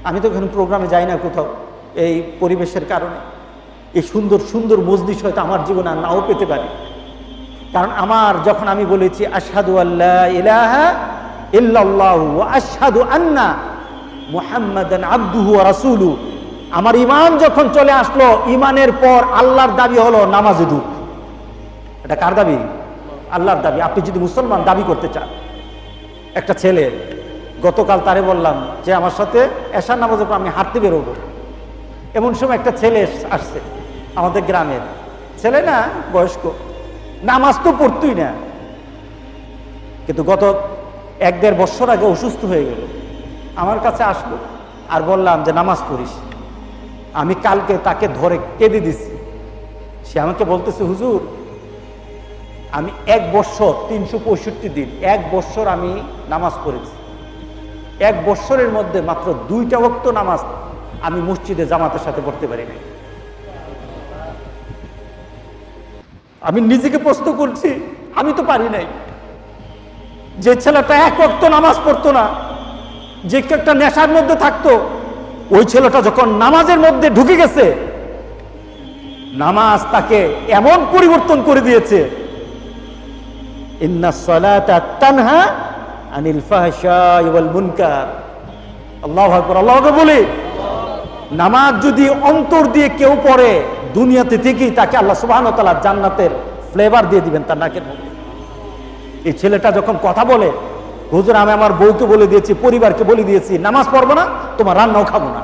আমি তো এখানে প্রোগ্রামে যাই না কোথাও, এই পরিবেশের কারণে। এই সুন্দর সুন্দর মজলিস হয়তো আমার জীবনে আর নাও পেতে পারি, কারণ আমার যখন আমি বলেছি আশহাদু আল্লা ইলাহা ইল্লাল্লাহু ওয়া আশহাদু আন্না মুহাম্মাদান আবদুহু ওয়া রাসূলুহু, আমার ঈমান যখন চলে আসলো, ঈমানের পর আল্লাহর দাবি হলো নামাজে ঢুক। এটা কার দাবি? আল্লাহর দাবি। আপনি যদি মুসলমান দাবি করতে চান, একটা ছেলে গতকাল তারে বললাম যে আমার সাথে এশার নামাজের পর আমি হাঁটতে বেরোবো। এমন সময় একটা ছেলে আসছে, আমাদের গ্রামের ছেলে না, বয়স্ক, নামাজ তো পড়তই না, কিন্তু গত 1-1.5 বছর আগে অসুস্থ হয়ে গেল। আমার কাছে আসলো আর বললাম যে নামাজ পড়িস। আমি কালকে তাকে ধরে কেঁদে দিছি। সে আমাকে বলতেছে, হুজুর আমি 1 বছর 365 দিন 1 বছর আমি নামাজ পড়েছি। 1 বছরের মধ্যে মাত্র 2টা ওয়াক্ত নামাজ আমি মসজিদে জামাতের সাথে পড়তে পারি না। আমি নিজেকে প্রশ্ন করছি, আমি তো পারি নাই। যে ছেলেটা 1 ওয়াক্ত নামাজ পড়তো না, যে একটা নেশার মধ্যে থাকতো, ওই ছেলেটা যখন নামাজের মধ্যে ঢুকে গেছে, নামাজ তাকে এমন পরিবর্তন করে দিয়েছে, ইন্নাস সালাতা তানহা আনিল ফাহশাই ওয়াল মুনকার। আল্লাহু আকবার, আল্লাহু আকবার বলি। নামাজ যদি অন্তর দিয়ে কেউ পড়ে, দুনিয়াতে থেকেই তাকে আল্লাহ সুবহানাহু ওয়া তাআলা জান্নাতের ফ্লেভার দিয়ে দিবেন তার নাকের মধ্যে। এই ছেলেটা যখন কথা বলে, হুজুর আমি আমার বউকে বলে দিয়েছি, পরিবারকে বলে দিয়েছি, নামাজ পড়বো না, তোমার রান্নাও খাবো না।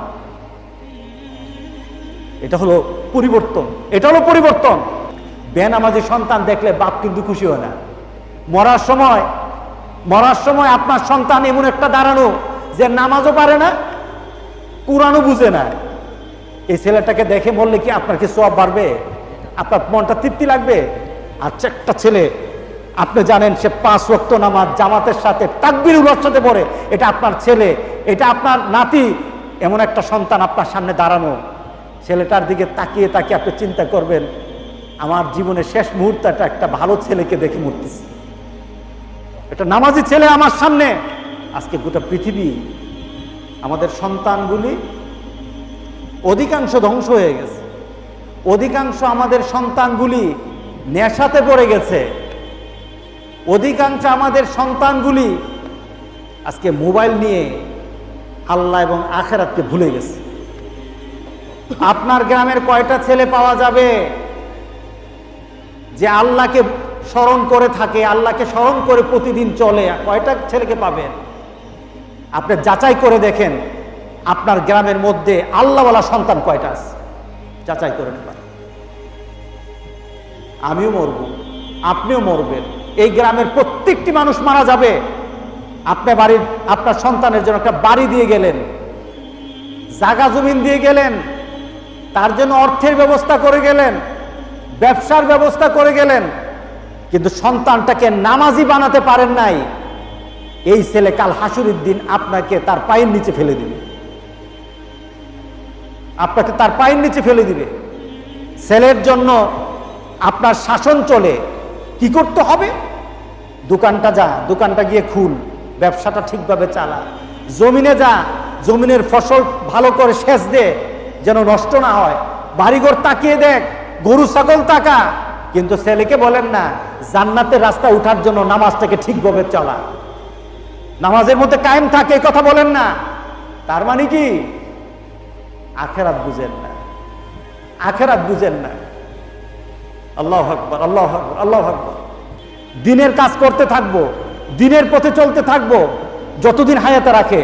এটা হলো পরিবর্তন, এটা হলো পরিবর্তন। বেনামাজি সন্তান দেখলে বাপ কিন্তু খুশি হয় না। মরার সময় আপনার সন্তান এমন একটা দাঁড়ানো যে নামাজও পারে না, কুরআনও বুঝে না। এই ছেলেটাকে দেখে বললে কি আপনার কি সওয়াব বাড়বে? আপনার মনটা তৃপ্তি লাগবে? আচ্ছা, একটা ছেলে আপনি জানেন সে 5 ওয়াক্ত নামাজ জামাতের সাথে তাকবীরুল্লাহর সাথে পড়ে, এটা আপনার ছেলে, এটা আপনার নাতি, এমন একটা সন্তান আপনার সামনে দাঁড়ানো। ছেলেটার দিকে তাকিয়ে তাকিয়ে আপনি চিন্তা করবেন, আমার জীবনের শেষ মুহূর্তটা একটা ভালো ছেলেকে দেখে মরতেছি, একটা নামাজি ছেলে আমার সামনে। আজকে গোটা পৃথিবী, আমাদের সন্তানগুলি অধিকাংশ ধ্বংস হয়ে গেছে। অধিকাংশ আমাদের সন্তানগুলি নেশাতে পড়ে গেছে। অধিকাংশ আমাদের সন্তানগুলি আজকে মোবাইল নিয়ে আল্লাহ এবং আখিরাতকে ভুলে গেছে। আপনার গ্রামের কয়টা ছেলে পাওয়া যাবে যে আল্লাহকে স্মরণ করে থাকে, আল্লাহকে স্মরণ করে প্রতিদিন চলে? কয়টা ছেলেকে পাবেন? আপনি যাচাই করে দেখেন আপনার গ্রামের মধ্যে আল্লাহওয়ালা সন্তান কয়টা আছে, যাচাই করে নেবেন। আমিও মরব, আপনিও মরবেন, এই গ্রামের প্রত্যেকটি মানুষ মারা যাবে। আপনার সন্তানের জন্য একটা বাড়ি দিয়ে গেলেন, জায়গা জমিন দিয়ে গেলেন, তার জন্য অর্থের ব্যবস্থা করে গেলেন, ব্যবসার ব্যবস্থা করে গেলেন, কিন্তু সন্তানটাকে নামাজি বানাতে পারেন নাই। এই ছেলে কাল হাসুরের দিন আপনাকে তার পায়ের নিচে ফেলে দিবে, আপনাকে তার পায়ের নিচে ফেলে দিবে। ছেলের জন্য আপনার শাসন চলে, কি করতে হবে? দোকানটা যা, দোকানটা গিয়ে খুল, ব্যবসাটা ঠিকভাবে চালা। জমিনে যা, জমিনের ফসল ভালো করে সেচ দে, যেন নষ্ট না হয়। বাড়িঘর তাকিয়ে দেখ, গরু ছাগল তাকা, কিন্তু ছেলেকে বলেন না জান্নাতের রাস্তা উঠার জন্য নামাজটাকে ঠিকভাবে চলা, নামাজের মধ্যে কায়েম থাকে, এই কথা বলেন না। তার মানে কি? আখিরাত বুঝেন না, আখিরাত বুঝেন না। আল্লাহু আকবার, আল্লাহু আকবার, আল্লাহু আকবার। দিনের কাজ করতে থাকবো, দিনের পথে চলতে থাকবো যতদিন হায়াতে রাখে।